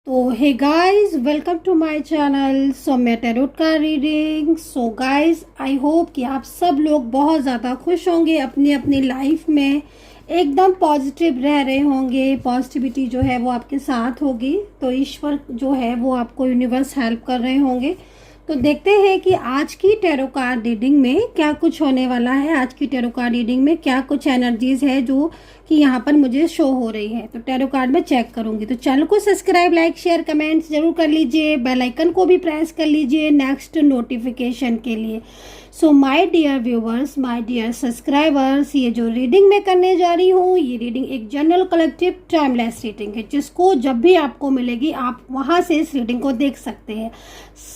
तो hey guys, welcome to my channel. मैं tarot का रीडिंग। गाइस, आई होप कि आप सब लोग बहुत ज़्यादा खुश होंगे, अपनी अपनी लाइफ में एकदम पॉजिटिव रह रहे होंगे। पॉजिटिविटी जो है वो आपके साथ होगी। तो ईश्वर जो है वो आपको यूनिवर्स हेल्प कर रहे होंगे। तो देखते हैं कि आज की टैरो कार्ड रीडिंग में क्या कुछ होने वाला है। आज की टैरो कार्ड रीडिंग में क्या कुछ एनर्जीज है जो कि यहाँ पर मुझे शो हो रही है। तो टैरो कार्ड में चेक करूंगी। तो चैनल को सब्सक्राइब, लाइक, शेयर, कमेंट्स जरूर कर लीजिए। बेल आइकन को भी प्रेस कर लीजिए नेक्स्ट नोटिफिकेशन के लिए। So my dear viewers, my dear subscribers, ये जो रीडिंग मैं करने जा रही हूँ, ये रीडिंग एक जनरल कलेक्टिव टाइमलेस रीडिंग है, जिसको जब भी आपको मिलेगी आप वहाँ से इस रीडिंग को देख सकते हैं।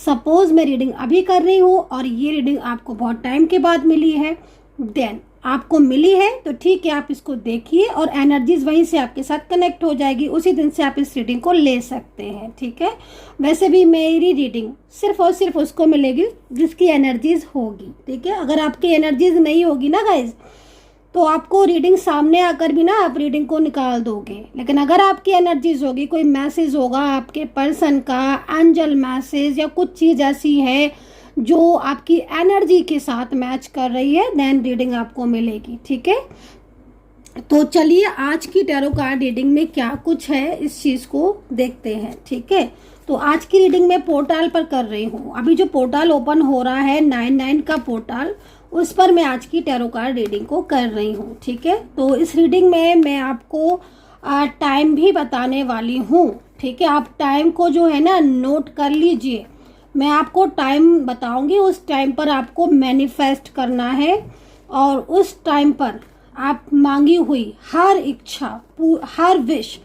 सपोज मैं रीडिंग अभी कर रही हूँ और ये रीडिंग आपको बहुत टाइम के बाद मिली है, देन आपको मिली है तो ठीक है, आप इसको देखिए और एनर्जीज वहीं से आपके साथ कनेक्ट हो जाएगी। उसी दिन से आप इस रीडिंग को ले सकते हैं, ठीक है। वैसे भी मेरी रीडिंग सिर्फ और सिर्फ उसको मिलेगी जिसकी एनर्जीज होगी, ठीक है। अगर आपकी एनर्जीज नहीं होगी ना गाइज, तो आपको रीडिंग सामने आकर भी ना आप रीडिंग को निकाल दोगे। लेकिन अगर आपकी एनर्जीज होगी, कोई मैसेज होगा आपके पर्सन का, एंजल मैसेज या कुछ चीज़ ऐसी है जो आपकी एनर्जी के साथ मैच कर रही है, देन रीडिंग आपको मिलेगी, ठीक है। तो चलिए आज की टैरो कार्ड रीडिंग में क्या कुछ है इस चीज़ को देखते हैं, ठीक है। तो आज की रीडिंग में पोर्टल पर कर रही हूँ। अभी जो पोर्टल ओपन हो रहा है 99 का पोर्टल, उस पर मैं आज की टैरो कार्ड रीडिंग को कर रही हूँ, ठीक है। तो इस रीडिंग में मैं आपको टाइम भी बताने वाली हूँ, ठीक है। आप टाइम को जो है ना नोट कर लीजिए। मैं आपको टाइम बताऊंगी, उस टाइम पर आपको मैनिफेस्ट करना है और उस टाइम पर आप मांगी हुई हर इच्छा, हर विश,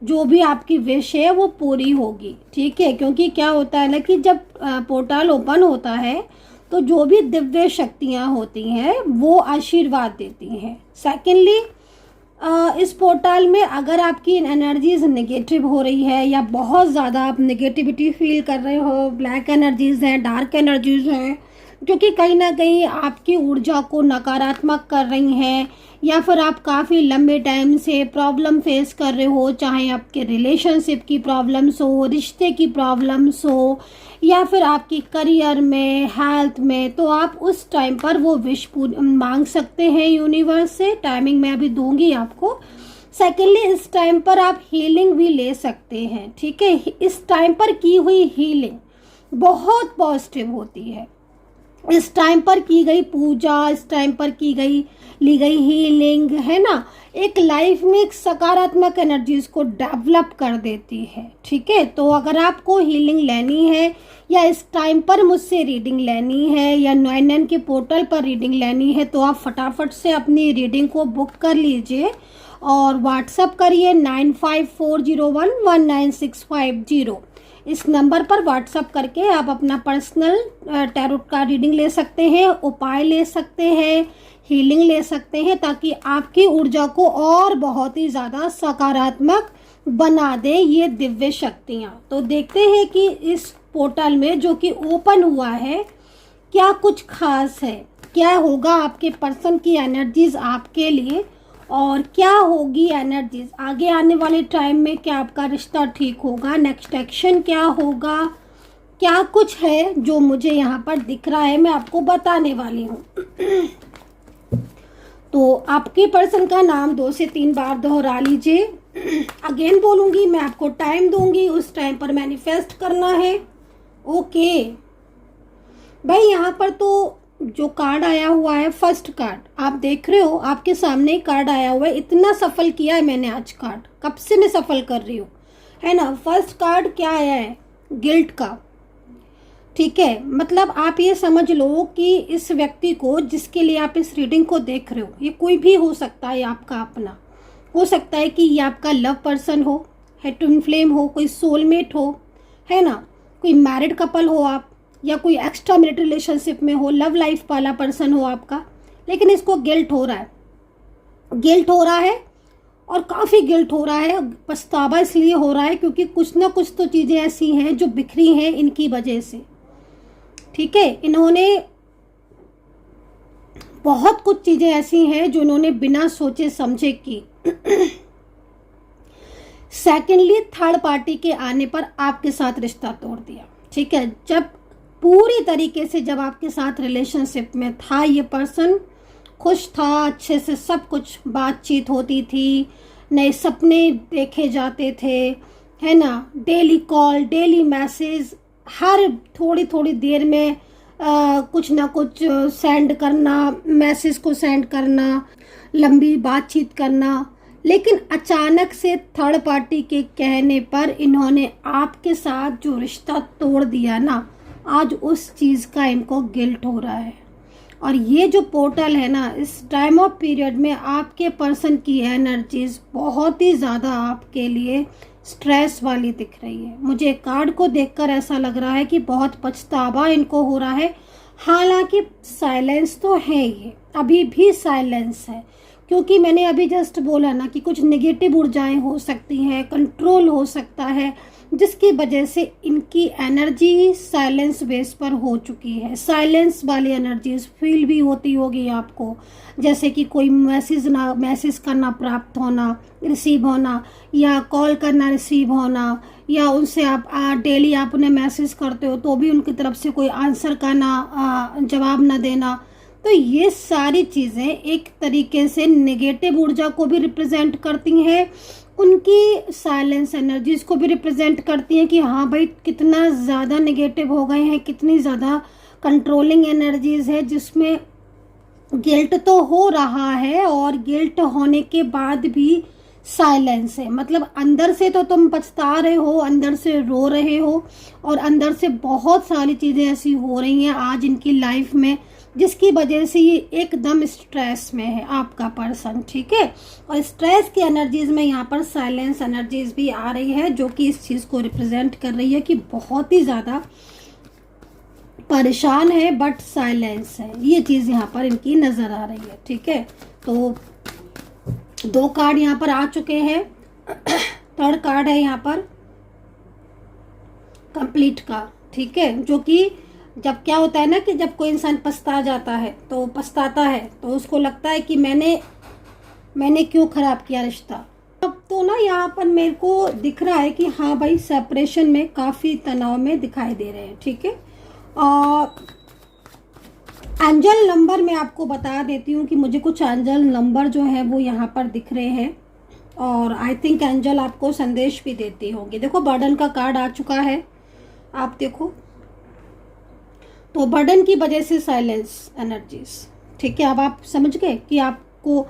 जो भी आपकी विश है वो पूरी होगी, ठीक है। क्योंकि क्या होता है ना कि जब पोर्टल ओपन होता है तो जो भी दिव्य शक्तियाँ होती हैं वो आशीर्वाद देती हैं। सेकेंडली, इस पोर्टल में अगर आपकी एनर्जीज नेगेटिव हो रही है या बहुत ज़्यादा आप नेगेटिविटी फील कर रहे हो, ब्लैक एनर्जीज हैं, डार्क एनर्जीज हैं, जो कि कहीं ना कहीं आपकी ऊर्जा को नकारात्मक कर रही हैं, या फिर आप काफ़ी लंबे टाइम से प्रॉब्लम फेस कर रहे हो, चाहे आपके रिलेशनशिप की प्रॉब्लम्स हो, रिश्ते की प्रॉब्लम्स हो, या फिर आपकी करियर में, हेल्थ में, तो आप उस टाइम पर वो विश मांग सकते हैं यूनिवर्स से। टाइमिंग मैं अभी दूंगी आपको। सेकेंडली, इस टाइम पर आप हीलिंग भी ले सकते हैं, ठीक है। इस टाइम पर की हुई हीलिंग बहुत पॉजिटिव होती है। इस टाइम पर की गई पूजा, इस टाइम पर ली गई हीलिंग है ना, एक लाइफ में एक सकारात्मक एनर्जीज को डेवलप कर देती है, ठीक है। तो अगर आपको हीलिंग लेनी है या इस टाइम पर मुझसे रीडिंग लेनी है या 99 के पोर्टल पर रीडिंग लेनी है, तो आप फटाफट से अपनी रीडिंग को बुक कर लीजिए और व्हाट्सअप करिए 9540119650। इस नंबर पर व्हाट्सअप करके आप अपना पर्सनल टैरोट का रीडिंग ले सकते हैं, उपाय ले सकते हैं, हीलिंग ले सकते हैं, ताकि आपकी ऊर्जा को और बहुत ही ज़्यादा सकारात्मक बना दे ये दिव्य शक्तियाँ। तो देखते हैं कि इस पोर्टल में जो कि ओपन हुआ है क्या कुछ खास है, क्या होगा आपके पर्सन की एनर्जीज आपके लिए, और क्या होगी एनर्जीज आगे आने वाले टाइम में। क्या आपका रिश्ता ठीक होगा, नेक्स्ट एक्शन क्या होगा, क्या कुछ है जो मुझे यहाँ पर दिख रहा है, मैं आपको बताने वाली हूँ। तो आपके पर्सन का नाम 2 से 3 बार दोहरा लीजिए। अगेन बोलूँगी, मैं आपको टाइम दूंगी, उस टाइम पर मैनिफेस्ट करना है, ओके। भाई यहाँ पर तो जो कार्ड आया हुआ है, फर्स्ट कार्ड आप देख रहे हो, आपके सामने ही कार्ड आया हुआ है। इतना सफल किया है मैंने आज कार्ड, कब से मैं सफल कर रही हूँ, है ना। फर्स्ट कार्ड क्या आया है, गिल्ट का, ठीक है। मतलब आप ये समझ लो कि इस व्यक्ति को, जिसके लिए आप इस रीडिंग को देख रहे हो, ये कोई भी हो सकता है, आपका अपना हो सकता है कि ये आपका लव पर्सन हो, है ट्विन फ्लेम हो, कोई सोलमेट हो, है ना, कोई मैरिड कपल हो आप, या कोई एक्स्ट्रा मैरिटल रिलेशनशिप में हो, लव लाइफ वाला पर्सन हो आपका। लेकिन इसको गिल्ट हो रहा है, गिल्ट हो रहा है और काफ़ी गिल्ट हो रहा है। पछतावा इसलिए हो रहा है क्योंकि कुछ ना कुछ तो चीज़ें ऐसी हैं जो बिखरी हैं इनकी वजह से, ठीक है। इन्होंने बहुत कुछ चीज़ें ऐसी हैं जो इन्होंने बिना सोचे समझे की। सेकेंडली थर्ड पार्टी के आने पर आपके साथ रिश्ता तोड़ दिया, ठीक है। जब पूरी तरीके से जब आपके साथ रिलेशनशिप में था ये पर्सन, खुश था, अच्छे से सब कुछ बातचीत होती थी, नए सपने देखे जाते थे, है ना, डेली कॉल, डेली मैसेज, हर थोड़ी थोड़ी देर में कुछ ना कुछ सेंड करना, मैसेज को सेंड करना, लंबी बातचीत करना। लेकिन अचानक से थर्ड पार्टी के कहने पर इन्होंने आपके साथ जो रिश्ता तोड़ दिया ना, आज उस चीज़ का इनको गिल्ट हो रहा है। और ये जो पोर्टल है ना, इस टाइम ऑफ पीरियड में आपके पर्सन की एनर्जीज बहुत ही ज़्यादा आपके लिए स्ट्रेस वाली दिख रही है। मुझे कार्ड को देखकर ऐसा लग रहा है कि बहुत पछतावा इनको हो रहा है। हालांकि साइलेंस तो है, ये अभी भी साइलेंस है, क्योंकि मैंने अभी जस्ट बोला ना कि कुछ नेगेटिव ऊर्जाएं हो सकती हैं, कंट्रोल हो सकता है, जिसकी वजह से इनकी एनर्जी साइलेंस बेस पर हो चुकी है। साइलेंस वाली एनर्जीज फील भी होती होगी आपको, जैसे कि कोई मैसेज करना प्राप्त होना, रिसीव होना, या कॉल करना रिसीव होना, या उनसे आप डेली आप उन्हें मैसेज करते हो तो भी उनकी तरफ से कोई आंसर का ना जवाब ना देना। तो ये सारी चीज़ें एक तरीके से नेगेटिव ऊर्जा को भी रिप्रेजेंट करती हैं, उनकी साइलेंस एनर्जीज को भी रिप्रेजेंट करती हैं कि हाँ भाई कितना ज़्यादा नेगेटिव हो गए हैं, कितनी ज़्यादा कंट्रोलिंग एनर्जीज है, जिसमें गिल्ट तो हो रहा है और गिल्ट होने के बाद भी साइलेंस है। मतलब अंदर से तो तुम पछता रहे हो, अंदर से रो रहे हो, और अंदर से बहुत सारी चीज़ें ऐसी हो रही हैं आज इनकी लाइफ में, जिसकी वजह से ये एकदम स्ट्रेस में है आपका पर्सन, ठीक है। और स्ट्रेस की एनर्जीज में यहाँ पर साइलेंस एनर्जीज भी आ रही है, जो कि इस चीज़ को रिप्रेजेंट कर रही है कि बहुत ही ज़्यादा परेशान है, बट साइलेंस है। ये चीज़ यहाँ पर इनकी नज़र आ रही है, ठीक है। तो 2 कार्ड यहाँ पर आ चुके हैं। थर्ड कार्ड है यहाँ पर कंप्लीट का, ठीक है, जो कि जब क्या होता है ना कि जब कोई इंसान पछताता है तो उसको लगता है कि मैंने क्यों खराब किया रिश्ता। अब तो ना यहाँ पर मेरे को दिख रहा है कि हाँ भाई सेपरेशन में काफ़ी तनाव में दिखाई दे रहे हैं, ठीक है। एंजल नंबर मैं आपको बता देती हूँ कि मुझे कुछ एंजल नंबर जो है वो यहाँ पर दिख रहे हैं, और आई थिंक एंजल आपको संदेश भी देती होंगी। देखो बर्डन का कार्ड आ चुका है, आप देखो, तो बर्डन की वजह से साइलेंस एनर्जीज, ठीक है। अब आप समझ गए कि आपको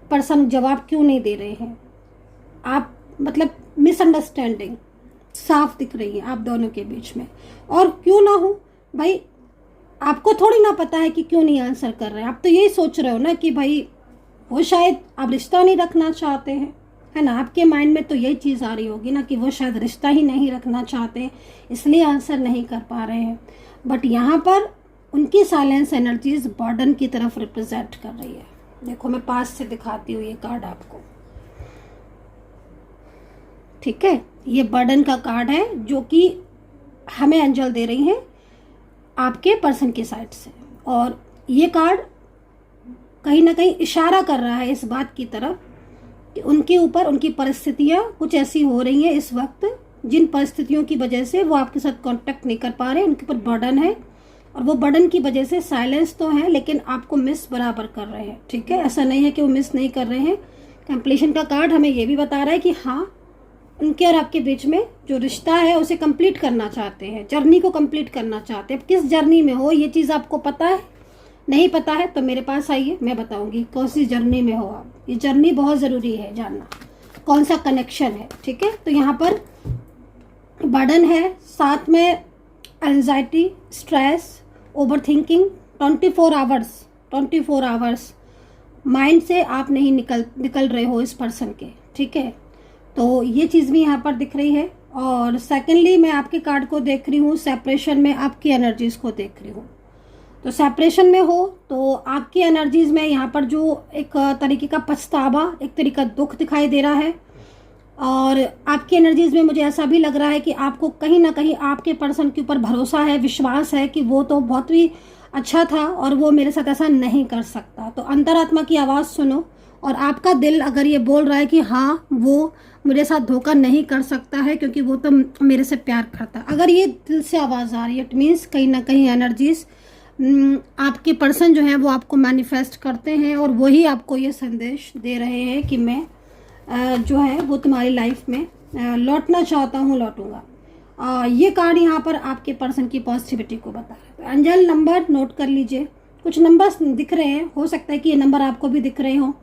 पर्सन जवाब क्यों नहीं दे रहे हैं, आप मतलब मिसअंडरस्टैंडिंग साफ दिख रही है आप दोनों के बीच में। और क्यों ना हो भाई, आपको थोड़ी ना पता है कि क्यों नहीं आंसर कर रहे हैं, आप तो यही सोच रहे हो ना कि भाई वो शायद आप रिश्ता नहीं रखना चाहते हैं, है ना। आपके माइंड में तो यही चीज़ आ रही होगी ना कि वो शायद रिश्ता ही नहीं रखना चाहते, इसलिए आंसर नहीं कर पा रहे हैं। बट यहाँ पर उनकी साइलेंस एनर्जीज बर्डन की तरफ रिप्रेजेंट कर रही है। देखो मैं पास से दिखाती हूँ ये कार्ड आपको, ठीक है। ये बर्डन का कार्ड है जो कि हमें एंजल दे रही हैं आपके पर्सन की साइड से, और ये कार्ड कहीं ना कहीं इशारा कर रहा है इस बात की तरफ कि उनके ऊपर उनकी परिस्थितियाँ कुछ ऐसी हो रही हैं इस वक्त, जिन परिस्थितियों की वजह से वो आपके साथ कांटेक्ट नहीं कर पा रहे, उनके ऊपर बर्डन है, और वो बर्डन की वजह से साइलेंस तो है लेकिन आपको मिस बराबर कर रहे हैं, ठीक है। ऐसा नहीं है कि वो मिस नहीं कर रहे हैं। कंप्लीशन का कार्ड हमें ये भी बता रहा है कि हाँ उनके और आपके बीच में जो रिश्ता है उसे कंप्लीट करना चाहते हैं, जर्नी को कंप्लीट करना चाहते हैं। अब किस जर्नी में हो ये चीज़ आपको पता है, नहीं पता है तो मेरे पास आइए, मैं बताऊंगी कौन सी जर्नी में हो आप। ये जर्नी बहुत ज़रूरी है जानना, कौन सा कनेक्शन है, ठीक है। तो यहाँ पर बर्डन है, साथ में anxiety, stress, over thinking, 24 hours mind से आप नहीं निकल रहे हो इस पर्सन के, ठीक है। तो ये चीज़ भी यहाँ पर दिख रही है। और सेकेंडली मैं आपके कार्ड को देख रही हूँ, सेपरेशन में आपकी एनर्जीज़ को देख रही हूँ। तो सेपरेशन में हो तो आपकी एनर्जीज़ में यहाँ पर जो एक तरीके का पछतावा, एक तरीका दुख दिखाई दे रहा है, और आपकी एनर्जीज़ में मुझे ऐसा भी लग रहा है कि आपको कहीं ना कहीं आपके पर्सन के ऊपर भरोसा है, विश्वास है कि वो तो बहुत ही अच्छा था और वो मेरे साथ ऐसा नहीं कर सकता। तो अंतरात्मा की आवाज़ सुनो, और आपका दिल अगर ये बोल रहा है कि हाँ वो मेरे साथ धोखा नहीं कर सकता है क्योंकि वो तो मेरे से प्यार करता है, अगर ये दिल से आवाज़ आ रही है, इट मीन्स कहीं ना कहीं एनर्जीज आपके पर्सन जो है वो आपको मैनिफेस्ट करते हैं और वही आपको ये संदेश दे रहे हैं कि मैं जो है वो तुम्हारी लाइफ में लौटना चाहता हूँ, लौटूंगा। ये कार्ड यहाँ पर आपके पर्सन की पॉजिटिविटी को बता रहा है। तो एंजल नंबर नोट कर लीजिए, कुछ नंबर्स दिख रहे हैं, हो सकता है कि ये नंबर आपको भी दिख रहे हो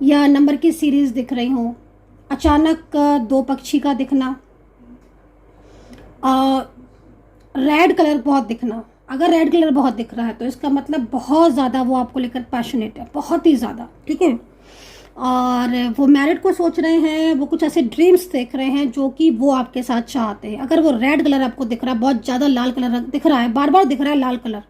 या नंबर की सीरीज दिख रही हो। अचानक दो पक्षी का दिखना, रेड कलर बहुत दिखना। अगर रेड कलर बहुत दिख रहा है तो इसका मतलब बहुत ज़्यादा वो आपको लेकर पैशनेट है, बहुत ही ज़्यादा, ठीक है। और वो मैरिड को सोच रहे हैं, वो कुछ ऐसे ड्रीम्स देख रहे हैं जो कि वो आपके साथ चाहते हैं। अगर वो रेड कलर आपको दिख रहा है, बहुत ज़्यादा लाल कलर दिख रहा है, बार बार दिख रहा है लाल कलर,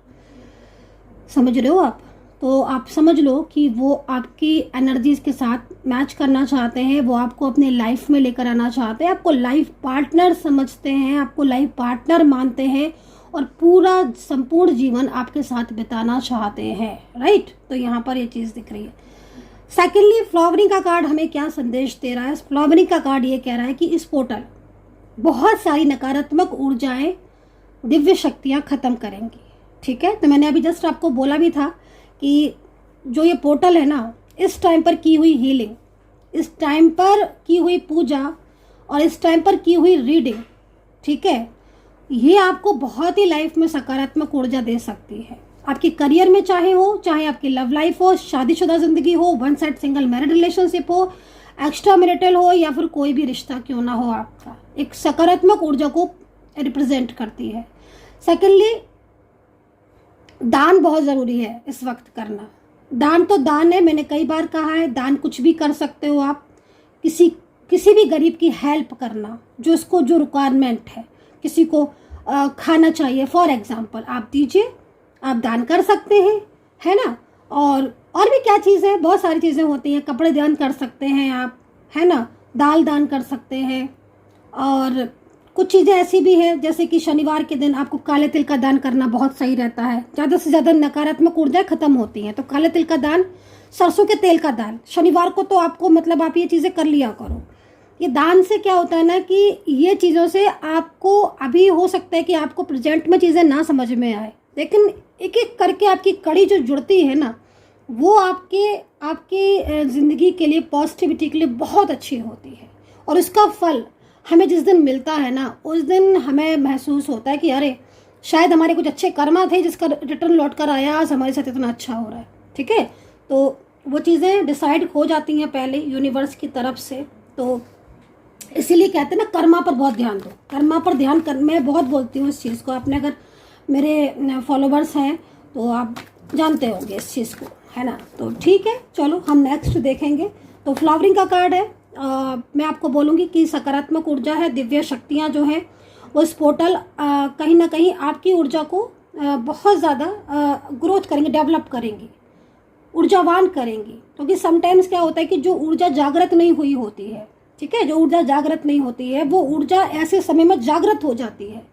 समझ रहे हो आप, तो आप समझ लो कि वो आपकी एनर्जीज के साथ मैच करना चाहते हैं, वो आपको अपने लाइफ में लेकर आना चाहते हैं, आपको लाइफ पार्टनर समझते हैं, आपको लाइफ पार्टनर मानते हैं और पूरा संपूर्ण जीवन आपके साथ बिताना चाहते हैं, राइट। तो यहाँ पर ये चीज़ दिख रही है। सेकेंडली, फ्लावरिंग का कार्ड हमें क्या संदेश दे रहा है? फ्लावरिंग का कार्ड ये कह रहा है कि इस पोर्टल बहुत सारी नकारात्मक ऊर्जाएं, दिव्य शक्तियां खत्म करेंगी, ठीक है। तो मैंने अभी जस्ट आपको बोला भी था कि जो ये पोर्टल है ना, इस टाइम पर की हुई हीलिंग, इस टाइम पर की हुई पूजा और इस टाइम पर की हुई रीडिंग, ठीक है, ये आपको बहुत ही लाइफ में सकारात्मक ऊर्जा दे सकती है। आपके करियर में चाहे हो, चाहे आपकी लव लाइफ हो, शादीशुदा जिंदगी हो, one side single married relationship हो, एक्स्ट्रा मैरिटल हो या फिर कोई भी रिश्ता क्यों ना हो, आपका एक सकारात्मक ऊर्जा को रिप्रेजेंट करती है। सेकेंडली, दान बहुत ज़रूरी है इस वक्त करना। दान तो दान है, मैंने कई बार कहा है, दान कुछ भी कर सकते हो आप। किसी भी गरीब की हेल्प करना, जो उसको जो रिक्वायरमेंट है, किसी को खाना चाहिए फॉर एग्जांपल, आप दीजिए, आप दान कर सकते हैं, है ना। और भी क्या चीज़ है, बहुत सारी चीज़ें होती हैं, कपड़े दान कर सकते हैं आप, है ना, दाल दान कर सकते हैं। और कुछ चीज़ें ऐसी भी हैं जैसे कि शनिवार के दिन आपको काले तिल का दान करना बहुत सही रहता है। ज़्यादा से ज़्यादा नकारात्मक ऊर्जाएं खत्म होती हैं, तो काले तिल का दान, सरसों के तेल का दान शनिवार को तो आपको मतलब आप ये चीज़ें कर लिया करो। ये दान से क्या होता है ना कि ये चीज़ों से आपको अभी हो सकता है कि आपको प्रेजेंट में चीज़ें ना समझ में आए, लेकिन एक एक करके आपकी कड़ी जो जुड़ती है ना, वो आपके ज़िंदगी के लिए, पॉजिटिविटी के लिए बहुत अच्छी होती है। और उसका फल हमें जिस दिन मिलता है ना, उस दिन हमें महसूस होता है कि अरे शायद हमारे कुछ अच्छे कर्मा थे जिसका रिटर्न लौट कर आया, आज हमारे साथ इतना अच्छा हो रहा है, ठीक है। तो वो चीज़ें डिसाइड हो जाती हैं पहले यूनिवर्स की तरफ से। तो इसीलिए कहते हैं ना, कर्मा पर बहुत ध्यान दो, कर्मा पर ध्यान कर, मैं बहुत बोलती हूँ इस चीज़ को। आपने अगर मेरे फॉलोवर्स हैं तो आप जानते होंगे इस चीज़ को, है ना। तो ठीक है, चलो हम नेक्स्ट देखेंगे। तो फ्लावरिंग का कार्ड है, मैं आपको बोलूँगी कि सकारात्मक ऊर्जा है, दिव्य शक्तियाँ जो हैं वो इस पोर्टल कहीं ना कहीं आपकी ऊर्जा को बहुत ज़्यादा ग्रोथ करेंगे, डेवलप करेंगी, ऊर्जावान करेंगी। क्योंकि समटाइम्स क्या होता है कि जो ऊर्जा जागृत नहीं हुई होती है, ठीक है, जो ऊर्जा जागृत नहीं होती है, वो ऊर्जा ऐसे समय में जागृत हो जाती है।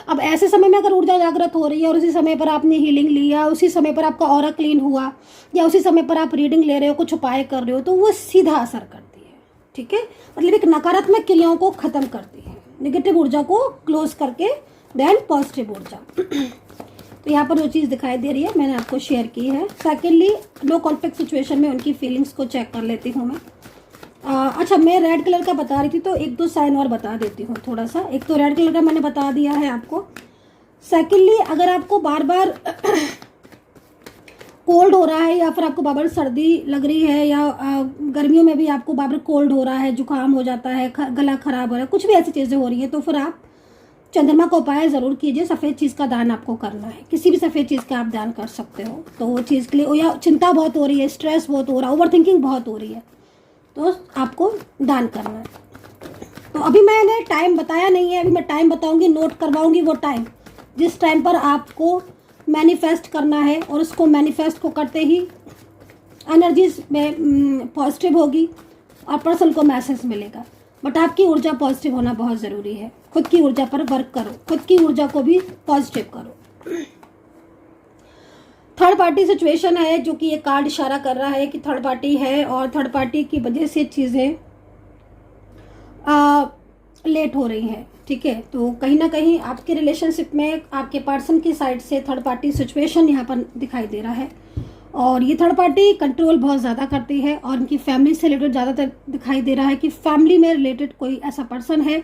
अब ऐसे समय में अगर ऊर्जा जागृत हो रही है और उसी समय पर आपने हीलिंग लिया, उसी समय पर आपका ऑरा क्लीन हुआ, या उसी समय पर आप रीडिंग ले रहे हो, कुछ उपाय कर रहे हो, तो वो सीधा असर करती है, ठीक है। मतलब एक नकारात्मक क्रियाओं को खत्म करती है, नेगेटिव ऊर्जा को क्लोज करके देन पॉजिटिव ऊर्जा। तो यहाँ पर जो चीज़ दिखाई दे रही है मैंने आपको शेयर की है। सेकेंडली, नो कॉन्फ्लिक्ट सिचुएशन में उनकी फीलिंग्स को चेक कर लेती हूँ मैं। अच्छा, मैं रेड कलर का बता रही थी तो एक दो साइन और बता देती हूँ थोड़ा सा। एक तो रेड कलर का मैंने बता दिया है आपको। सेकेंडली, अगर आपको बार बार कोल्ड हो रहा है या फिर आपको बार बार सर्दी लग रही है, या गर्मियों में भी आपको बार बार कोल्ड हो रहा है, जुकाम हो जाता है, गला खराब हो रहा है, कुछ भी ऐसी चीज़ें हो रही है, तो फिर आप चंद्रमा का उपाय ज़रूर कीजिए। सफ़ेद चीज़ का दान आपको करना है, किसी भी सफ़ेद चीज़ का आप दान कर सकते हो। तो वो चीज़ के लिए, या चिंता बहुत हो रही है, स्ट्रेस बहुत हो रहा है, ओवर थिंकिंग बहुत हो रही है, तो आपको दान करना है। तो अभी मैंने टाइम बताया नहीं है, अभी मैं टाइम बताऊंगी, नोट करवाऊंगी वो टाइम जिस टाइम पर आपको मैनिफेस्ट करना है, और उसको मैनिफेस्ट को करते ही एनर्जीज में पॉजिटिव होगी और पर्सन को मैसेज मिलेगा। बट आपकी ऊर्जा पॉजिटिव होना बहुत ज़रूरी है। खुद की ऊर्जा पर वर्क करो, खुद की ऊर्जा को भी पॉजिटिव करो। थर्ड पार्टी सिचुएशन है, जो कि ये कार्ड इशारा कर रहा है कि थर्ड पार्टी है और थर्ड पार्टी की वजह से चीज़ें लेट हो रही हैं। ठीक है, तो कहीं ना कहीं आपके रिलेशनशिप में आपके पर्सन की साइड से थर्ड पार्टी सिचुएशन यहाँ पर दिखाई दे रहा है। और ये थर्ड पार्टी कंट्रोल बहुत ज़्यादा करती है और इनकी फैमिली से रिलेटेड ज़्यादातर दिखाई दे रहा है कि फैमिली में रिलेटेड कोई ऐसा पर्सन है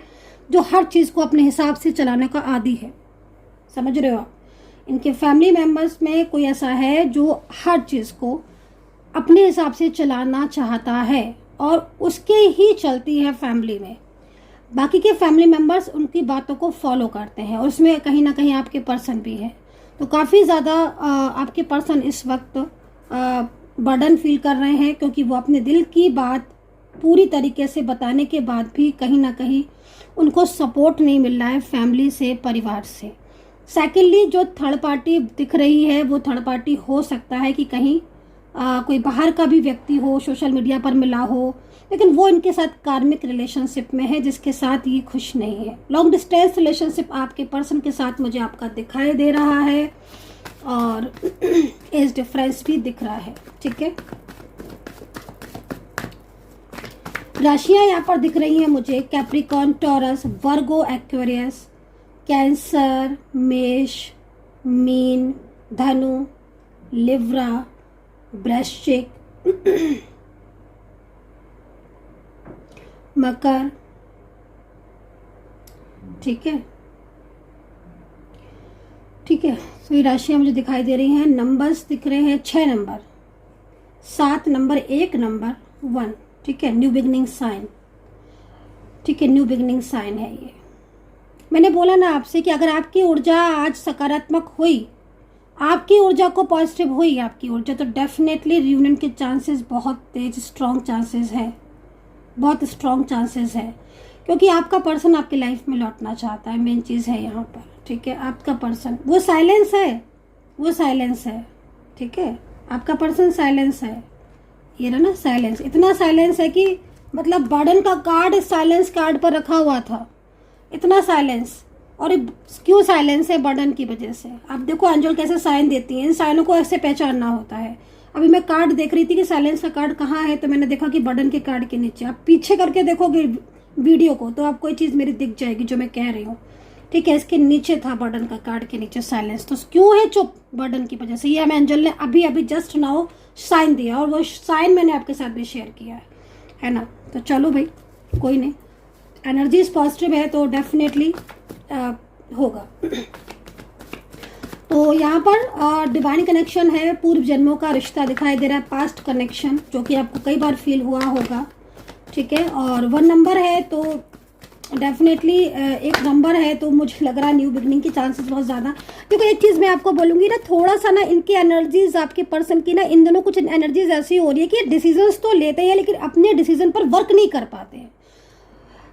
जो हर चीज़ को अपने हिसाब से चलाने का आदी है। समझ रहे हो आप? इनके फैमिली मेम्बर्स में कोई ऐसा है जो हर चीज़ को अपने हिसाब से चलाना चाहता है और उसके ही चलती है फैमिली में। बाकी के फैमिली मेम्बर्स उनकी बातों को फॉलो करते हैं और उसमें कहीं ना कहीं आपके पर्सन भी है। तो काफ़ी ज़्यादा आपके पर्सन इस वक्त बर्डन फील कर रहे हैं, क्योंकि वो अपने दिल की बात पूरी तरीके से बताने के बाद भी कहीं ना कहीं उनको सपोर्ट नहीं मिल रहा है फैमिली से, परिवार से। सेकेंडली, जो थर्ड पार्टी दिख रही है वो थर्ड पार्टी हो सकता है कि कहीं कोई बाहर का भी व्यक्ति हो, सोशल मीडिया पर मिला हो, लेकिन वो इनके साथ कार्मिक रिलेशनशिप में है जिसके साथ ये खुश नहीं है। लॉन्ग डिस्टेंस रिलेशनशिप आपके पर्सन के साथ मुझे आपका दिखाई दे रहा है और एज डिफरेंस भी दिख रहा है। ठीक है, राशियां यहाँ पर दिख रही हैं मुझे, कैप्रिकॉर्न, टॉरस, वर्गो, एक्वेरियस, कैंसर, मेष, मीन, धनु, लिब्रा, वृश्चिक, मकर। ठीक है, ठीक है, तो ये राशियां मुझे दिखाई दे रही हैं। नंबर्स दिख रहे हैं 6 नंबर, 7 नंबर, 1 नंबर, 1। ठीक है, न्यू बिगनिंग साइन। ठीक है, न्यू बिगनिंग साइन है ये। मैंने बोला ना आपसे कि अगर आपकी ऊर्जा आज सकारात्मक हुई, आपकी ऊर्जा को पॉजिटिव हुई आपकी ऊर्जा, तो डेफिनेटली रियूनियन के चांसेस बहुत तेज स्ट्रॉन्ग चांसेस है, बहुत स्ट्रॉन्ग चांसेस है, क्योंकि आपका पर्सन आपकी लाइफ में लौटना चाहता है। मेन चीज़ है यहाँ पर। ठीक है, आपका पर्सन वो साइलेंस है, वो साइलेंस है। ठीक है, आपका पर्सन साइलेंस है। ये रहा ना साइलेंस, इतना साइलेंस है कि मतलब बर्डन का कार्ड साइलेंस कार्ड पर रखा हुआ था, इतना साइलेंस। और क्यों साइलेंस है? बर्डन की वजह से। आप देखो एंजल कैसे साइन देती हैं, इन साइनों को ऐसे पहचानना होता है। अभी मैं कार्ड देख रही थी कि साइलेंस का कार्ड कहाँ है, तो मैंने देखा कि बर्डन के कार्ड के नीचे। आप पीछे करके देखोगे वीडियो को तो आपको कोई चीज़ मेरी दिख जाएगी जो मैं कह रही हूँ। ठीक है, इसके नीचे था बर्डन का कार्ड के नीचे साइलेंस। तो क्यों है चुप? बर्डन की वजह से। ये हमें एंजल ने अभी अभी जस्ट नाउ साइन दिया और वो साइन मैंने आपके साथ भी शेयर किया है ना। तो चलो भाई, कोई नहीं, एनर्जीज पॉजिटिव है तो डेफिनेटली होगा। तो यहाँ पर डिवाइन कनेक्शन है, पूर्व जन्मों का रिश्ता दिखाई दे रहा है, पास्ट कनेक्शन, जो कि आपको कई बार फील हुआ होगा। ठीक है, और 1 नंबर है तो डेफिनेटली एक नंबर है तो मुझे लग रहा है न्यू बिगनिंग की चांसेस बहुत ज़्यादा। क्योंकि एक चीज़ मैं आपको बोलूँगी ना, थोड़ा सा ना इनकी एनर्जीज, आपके पर्सन की ना, इन दोनों कुछ एनर्जीज ऐसी हो रही है कि डिसीजंस तो लेते हैं लेकिन अपने डिसीजन पर वर्क नहीं कर पाते हैं।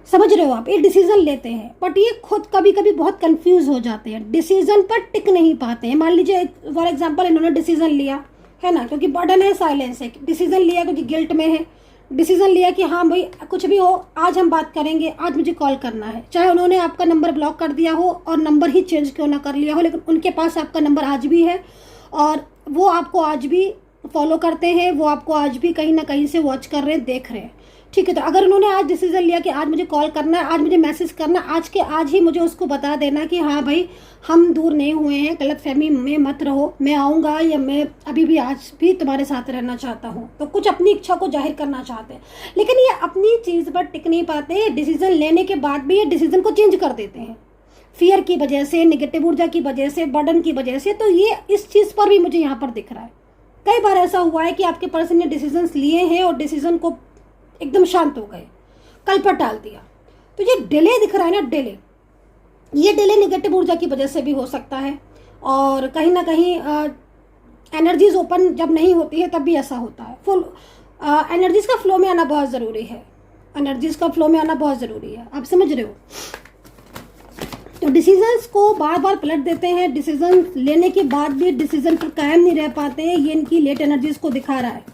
समझ रहे हो आप? ये डिसीजन लेते हैं बट ये खुद कभी कभी बहुत कंफ्यूज हो जाते हैं, डिसीजन पर टिक नहीं पाते हैं। मान लीजिए फॉर एग्जांपल इन्होंने डिसीजन लिया है ना, क्योंकि बर्डन है, साइलेंस है, डिसीजन लिया क्योंकि गिल्ट में है, डिसीजन लिया कि हाँ भाई कुछ भी हो आज हम बात करेंगे, आज मुझे कॉल करना है। चाहे उन्होंने आपका नंबर ब्लॉक कर दिया हो और नंबर ही चेंज क्यों ना कर लिया हो, लेकिन उनके पास आपका नंबर आज भी है और वो आपको आज भी फॉलो करते हैं, वो आपको आज भी कहीं ना कहीं से वॉच कर रहे हैं, देख रहे हैं। ठीक है, तो अगर उन्होंने आज डिसीजन लिया कि आज मुझे कॉल करना है, आज मुझे मैसेज करना, आज के आज ही मुझे उसको बता देना कि हाँ भाई हम दूर नहीं हुए हैं, गलतफहमी में मत रहो, मैं आऊँगा या मैं अभी भी आज भी तुम्हारे साथ रहना चाहता हूँ। तो कुछ अपनी इच्छा को जाहिर करना चाहते हैं, लेकिन ये अपनी चीज़ पर टिक नहीं पाते। डिसीजन लेने के बाद भी ये डिसीजन को चेंज कर देते हैं, फियर की वजह से, नेगेटिव ऊर्जा की वजह से, बर्डन की वजह से। तो ये इस चीज़ पर भी मुझे यहाँ पर दिख रहा है। कई बार ऐसा हुआ है कि आपके पर्सन ने डिसीजंस लिए हैं और डिसीजन को एकदम शांत हो गए, कल पर टाल दिया। तो ये डिले दिख रहा है ना, डिले, ये डिले नेगेटिव ऊर्जा की वजह से भी हो सकता है और कहीं ना कहीं एनर्जीज ओपन जब नहीं होती है तब भी ऐसा होता है। फुल एनर्जीज का फ्लो में आना बहुत ज़रूरी है, एनर्जीज का फ्लो में आना बहुत ज़रूरी है, आप समझ रहे हो। तो डिसीजंस को बार बार पलट देते हैं, डिसीजन लेने के बाद भी डिसीजन पर कायम नहीं रह पाते हैं, ये इनकी लेट एनर्जीज को दिखा रहा है।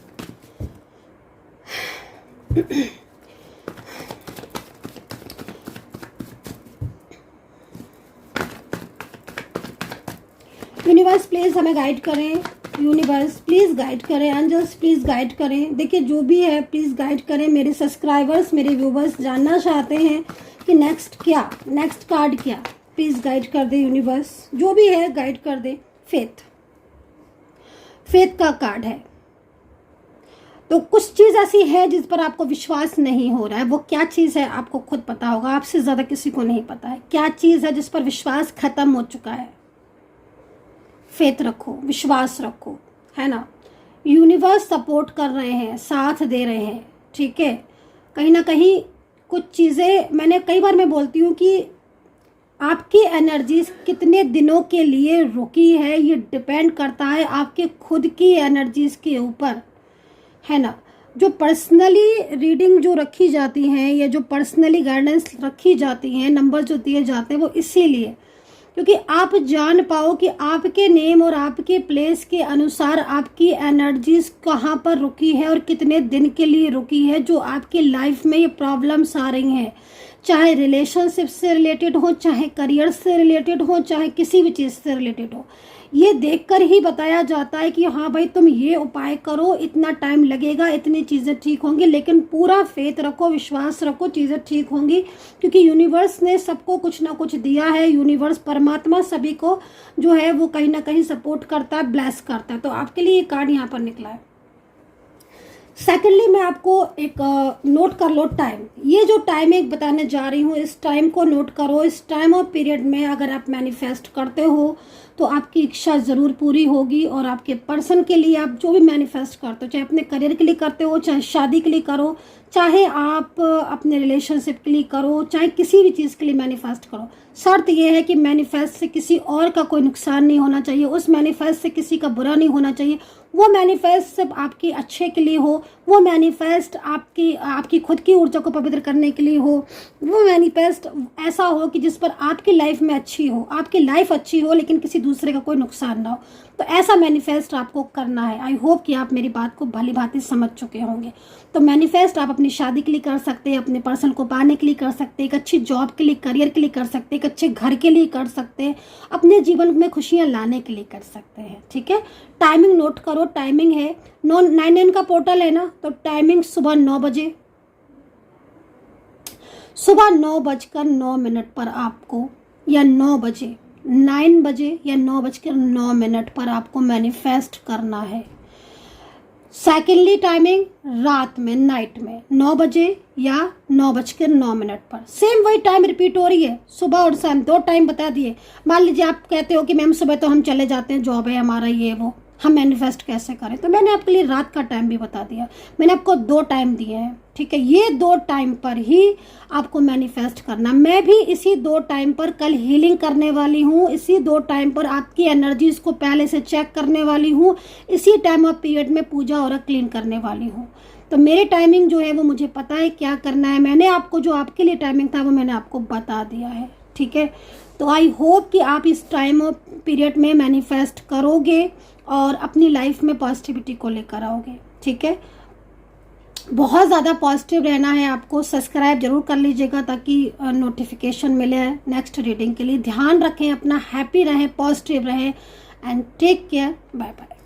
यूनिवर्स प्लीज हमें गाइड करें, यूनिवर्स प्लीज़ गाइड करें, एंजल्स प्लीज़ गाइड करें। देखिए जो भी है प्लीज़ गाइड करें। मेरे सब्सक्राइबर्स, मेरे व्यूवर्स जानना चाहते हैं कि नेक्स्ट क्या, नेक्स्ट कार्ड क्या, प्लीज़ गाइड कर दे यूनिवर्स, जो भी है गाइड कर दे। फेथ, फेथ का कार्ड है। तो कुछ चीज़ ऐसी है जिस पर आपको विश्वास नहीं हो रहा है। वो क्या चीज़ है आपको खुद पता होगा, आपसे ज़्यादा किसी को नहीं पता है। क्या चीज़ है जिस पर विश्वास खत्म हो चुका है। फेथ रखो, विश्वास रखो, है ना। यूनिवर्स सपोर्ट कर रहे हैं, साथ दे रहे हैं, ठीक है। कहीं ना कहीं कुछ चीज़ें, मैंने कई बार मैं बोलती हूँ कि आपकी एनर्जी कितने दिनों के लिए रुकी है ये डिपेंड करता है आपके खुद की एनर्जीज के ऊपर, है ना। जो पर्सनली रीडिंग जो रखी जाती हैं या जो पर्सनली गाइडेंस रखी जाती हैं, नंबर जो दिए जाते हैं, वो इसीलिए क्योंकि आप जान पाओ कि आपके नेम और आपके प्लेस के अनुसार आपकी एनर्जीज कहाँ पर रुकी है और कितने दिन के लिए रुकी है। जो आपकी लाइफ में ये प्रॉब्लम्स आ रही हैं, चाहे रिलेशनशिप से रिलेटेड हो, चाहे करियर से रिलेटेड हो, चाहे किसी भी चीज़ से रिलेटेड हो, ये देखकर ही बताया जाता है कि हाँ भाई तुम ये उपाय करो, इतना टाइम लगेगा, इतनी चीज़ें ठीक होंगी। लेकिन पूरा फेथ रखो, विश्वास रखो, चीज़ें ठीक होंगी, क्योंकि यूनिवर्स ने सबको कुछ ना कुछ दिया है। यूनिवर्स, परमात्मा सभी को जो है वो कहीं ना कहीं सपोर्ट करता है, ब्लेस करता है। तो आपके लिए ये कार्ड यहाँ पर निकला है। सेकेंडली मैं आपको एक नोट कर लो टाइम। ये जो टाइम एक बताने जा रही हूँ, इस टाइम को नोट करो। इस टाइम और पीरियड में अगर आप मैनिफेस्ट करते हो तो आपकी इच्छा ज़रूर पूरी होगी। और आपके पर्सन के लिए आप जो भी मैनिफेस्ट करते हो, चाहे अपने करियर के लिए करते हो, चाहे शादी के लिए करो, चाहे आप अपने रिलेशनशिप के लिए करो, चाहे किसी भी चीज़ के लिए मैनिफेस्ट करो, शर्त यह है कि मैनिफेस्ट से किसी और का कोई नुकसान नहीं होना चाहिए, उस मैनिफेस्ट से किसी का बुरा नहीं होना चाहिए। वो मैनिफेस्ट सिर्फ आपके अच्छे के लिए हो, वो मैनिफेस्ट आपकी खुद की ऊर्जा को पवित्र करने के लिए हो, वो मैनिफेस्ट ऐसा हो कि जिस पर आपकी लाइफ में अच्छी हो, आपकी लाइफ अच्छी हो, लेकिन किसी दूसरे का कोई नुकसान ना हो। तो ऐसा मैनिफेस्ट आपको करना है। आई होप कि आप मेरी बात को भली भांति समझ चुके होंगे। तो मैनिफेस्ट आप अपनी शादी के लिए कर सकते हैं, अपने पर्सन को पाने के लिए कर सकते हैं, एक अच्छी जॉब के लिए, करियर के लिए कर सकते हैं, एक अच्छे घर के लिए कर सकते हैं, अपने जीवन में खुशियां लाने के लिए कर सकते हैं, ठीक है। टाइमिंग नोट करो, टाइमिंग है 9 का पोर्टल है ना, तो टाइमिंग सुबह 9 बजे, सुबह 9:09 पर आपको, या 9 बजे, 9 बजे या 9:09 पर आपको मैनिफेस्ट करना है। सेकेंडली टाइमिंग रात में, नाइट में 9 बजे या 9:09 पर। सेम वही टाइम रिपीट हो रही है, सुबह और शाम, 2 टाइम बता दिए। मान लीजिए आप कहते हो कि मैम सुबह तो हम चले जाते हैं, जॉब है हमारा, ये वो, हम मैनिफेस्ट कैसे करें, तो मैंने आपके लिए रात का टाइम भी बता दिया। मैंने आपको 2 टाइम दिए हैं, ठीक है। ये 2 टाइम पर ही आपको मैनिफेस्ट करना। मैं भी इसी 2 टाइम पर कल हीलिंग करने वाली हूँ, इसी 2 टाइम पर आपकी एनर्जीज को पहले से चेक करने वाली हूँ, इसी टाइम ऑफ पीरियड में पूजा और क्लीन करने वाली हूँ। तो मेरी टाइमिंग जो है वो मुझे पता है क्या करना है। मैंने आपको जो आपके लिए टाइमिंग था वो मैंने आपको बता दिया है, ठीक है। तो आई होप कि आप इस टाइम ऑफ पीरियड में मैनिफेस्ट करोगे और अपनी लाइफ में पॉजिटिविटी को लेकर आओगे, ठीक है। बहुत ज़्यादा पॉजिटिव रहना है आपको। सब्सक्राइब जरूर कर लीजिएगा ताकि नोटिफिकेशन मिले नेक्स्ट रीडिंग के लिए। ध्यान रखें अपना, हैप्पी रहें, पॉजिटिव रहें, and take care. Bye bye.